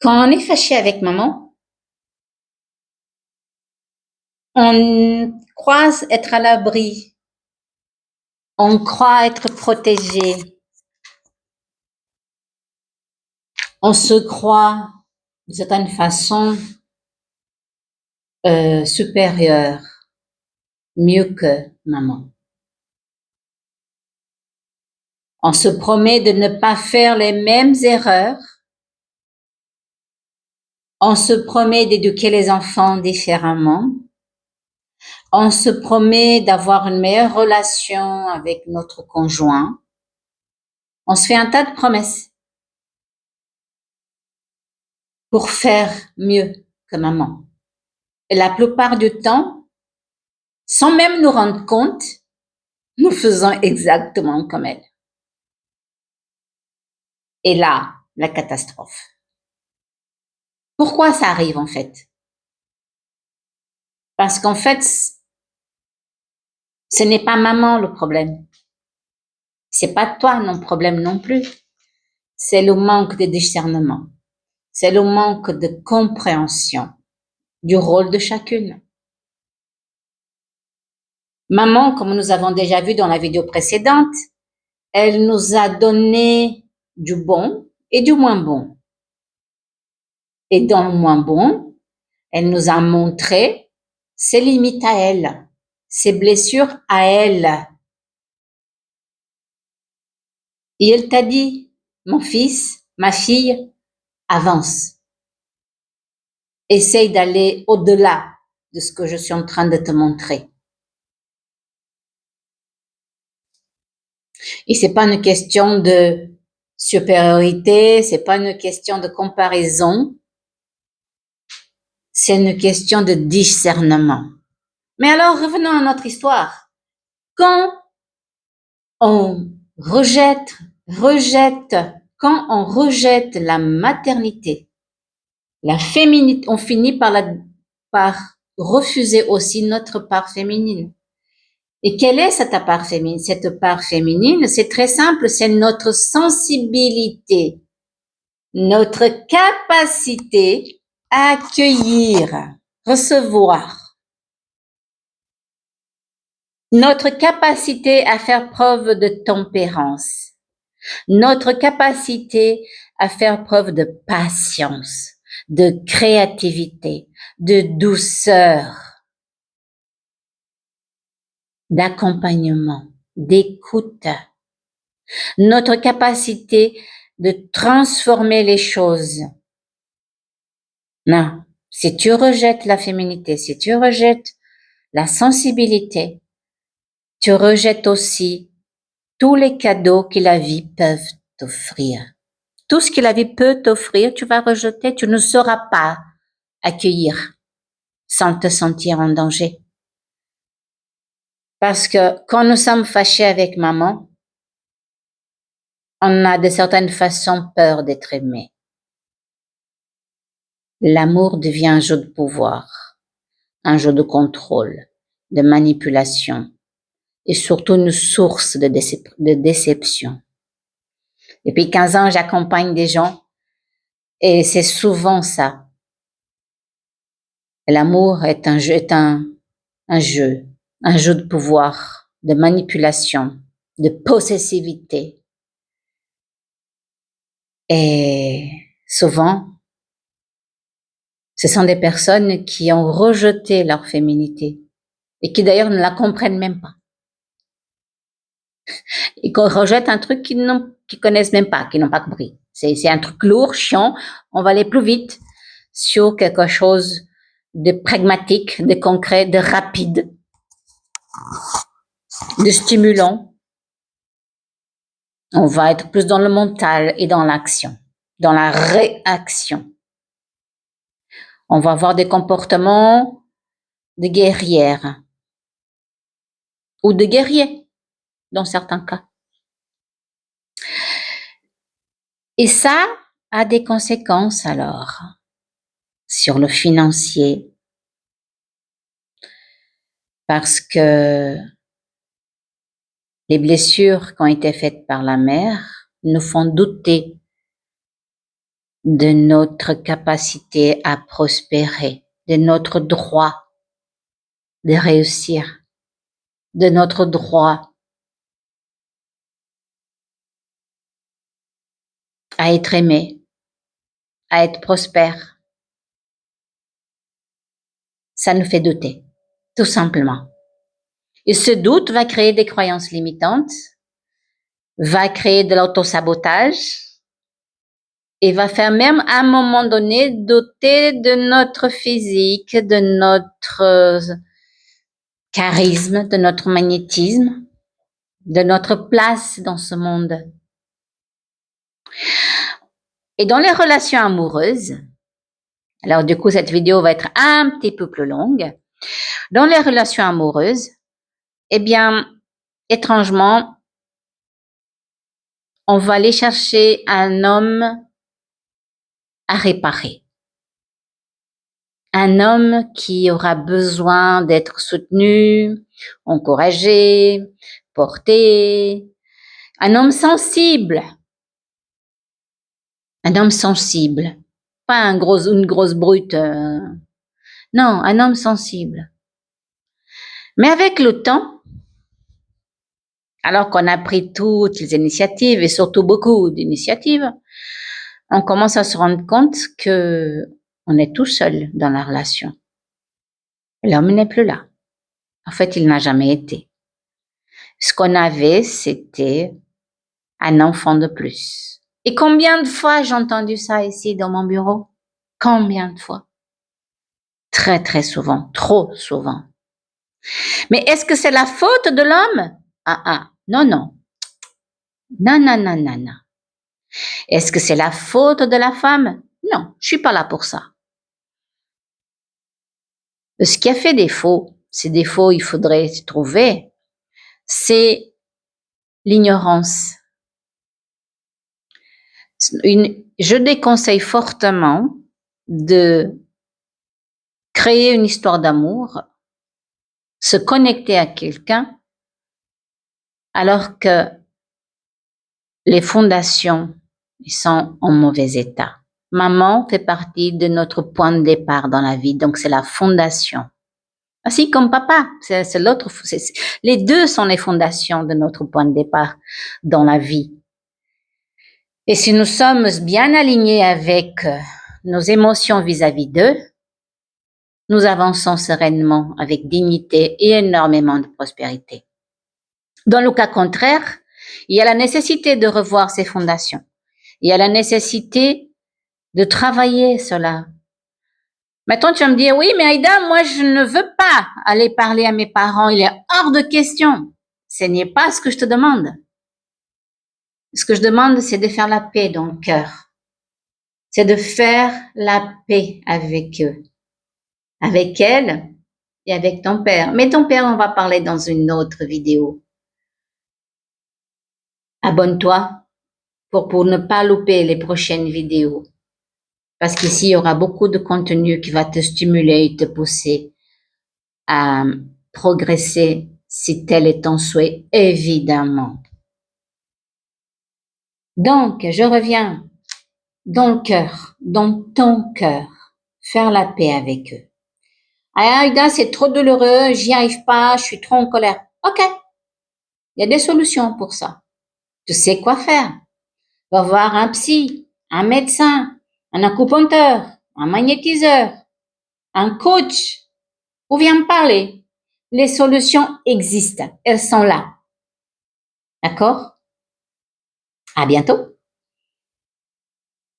Quand on est fâché avec maman, on croit être à l'abri, on croit être protégé, on se croit d'une certaine façon supérieur, mieux que maman. On se promet de ne pas faire les mêmes erreurs. On se promet d'éduquer les enfants différemment. On se promet d'avoir une meilleure relation avec notre conjoint. On se fait un tas de promesses pour faire mieux que maman. Et la plupart du temps, sans même nous rendre compte, nous faisons exactement comme elle. Et là, la catastrophe. Pourquoi ça arrive en fait? Parce qu'en fait, ce n'est pas maman le problème. C'est pas toi non problème non plus. C'est le manque de discernement. C'est le manque de compréhension du rôle de chacune. Maman, comme nous avons déjà vu dans la vidéo précédente, elle nous a donné du bon et du moins bon. Et dans le moins bon, elle nous a montré ses limites à elle, ses blessures à elle. Et elle t'a dit, mon fils, ma fille, avance. Essaye d'aller au-delà de ce que je suis en train de te montrer. Et c'est pas une question de supériorité, c'est pas une question de comparaison, c'est une question de discernement. Mais alors, revenons à notre histoire. Quand on rejette, quand on rejette la maternité, la féminité, on finit par refuser aussi notre part féminine. Et quelle est cette part féminine? Cette part féminine, c'est très simple, c'est notre sensibilité, notre capacité à accueillir, recevoir, notre capacité à faire preuve de tempérance, notre capacité à faire preuve de patience, de créativité, de douceur, d'accompagnement, d'écoute, notre capacité de transformer les choses. Non, si tu rejettes la féminité, si tu rejettes la sensibilité, tu rejettes aussi tous les cadeaux que la vie peut t'offrir. Tout ce que la vie peut t'offrir, tu vas rejeter, tu ne sauras pas accueillir sans te sentir en danger. Parce que quand nous sommes fâchés avec maman, on a de certaines façons peur d'être aimé. L'amour devient un jeu de pouvoir, un jeu de contrôle, de manipulation et surtout une source de déception. Depuis 15 ans, j'accompagne des gens et c'est souvent ça. L'amour est un jeu, un jeu de pouvoir, de manipulation, de possessivité. Et souvent, ce sont des personnes qui ont rejeté leur féminité et qui d'ailleurs ne la comprennent même pas. Et qu'on rejette un truc qu'ils connaissent même pas, qu'ils n'ont pas compris. C'est un truc lourd, chiant. On va aller plus vite sur quelque chose de pragmatique, de concret, de rapide, de stimulant. On va être plus dans le mental et dans l'action, dans la réaction. On va avoir des comportements de guerrière ou de guerrier dans certains cas. Et ça a des conséquences alors sur le financier parce que les blessures qui ont été faites par la mère nous font douter de notre capacité à prospérer, de notre droit de réussir, de notre droit à être aimé, à être prospère. Ça nous fait douter, tout simplement. Et ce doute va créer des croyances limitantes, va créer de l'autosabotage et va faire même à un moment donné douter de notre physique, de notre charisme, de notre magnétisme, de notre place dans ce monde. Et dans les relations amoureuses, alors du coup cette vidéo va être un petit peu plus longue, dans les relations amoureuses, eh bien, étrangement, on va aller chercher un homme à réparer. Un homme qui aura besoin d'être soutenu, encouragé, porté. Un homme sensible. Un homme sensible. Pas une grosse brute. Non, un homme sensible. Mais avec le temps, alors qu'on a pris toutes les initiatives et surtout beaucoup d'initiatives, on commence à se rendre compte que on est tout seul dans la relation. L'homme n'est plus là. En fait, il n'a jamais été. Ce qu'on avait, c'était un enfant de plus. Et combien de fois j'ai entendu ça ici dans mon bureau? Combien de fois? Très, très souvent. Trop souvent. Mais est-ce que c'est la faute de l'homme? Non, non. Non, non, non, non, non. Est-ce que c'est la faute de la femme? Non, je suis pas là pour ça. Ce qui a fait défaut, ces défauts, il faudrait trouver, c'est l'ignorance. Je déconseille fortement de créer une histoire d'amour, se connecter à quelqu'un, alors que les fondations sont en mauvais état. Maman fait partie de notre point de départ dans la vie, donc c'est la fondation. Ainsi comme papa, c'est l'autre, les deux sont les fondations de notre point de départ dans la vie. Et si nous sommes bien alignés avec nos émotions vis-à-vis d'eux, nous avançons sereinement avec dignité et énormément de prospérité. Dans le cas contraire, il y a la nécessité de revoir ces fondations. Il y a la nécessité de travailler cela. Maintenant, tu vas me dire, oui, mais Aïda, moi, je ne veux pas aller parler à mes parents. Il est hors de question. Ce n'est pas ce que je te demande. Ce que je demande, c'est de faire la paix dans le cœur. C'est de faire la paix avec eux, avec elle et avec ton père. Mais ton père, on va parler dans une autre vidéo. Abonne-toi pour ne pas louper les prochaines vidéos. Parce qu'ici, il y aura beaucoup de contenu qui va te stimuler et te pousser à progresser si tel est ton souhait, évidemment. Donc, je reviens dans le cœur, dans ton cœur, faire la paix avec eux. Ah, Aïda, c'est trop douloureux, j'y arrive pas, je suis trop en colère. Ok, il y a des solutions pour ça. Tu sais quoi faire. Va voir un psy, un médecin, un acupuncteur, un magnétiseur, un coach, ou viens me parler. Les solutions existent, elles sont là. D'accord? À bientôt.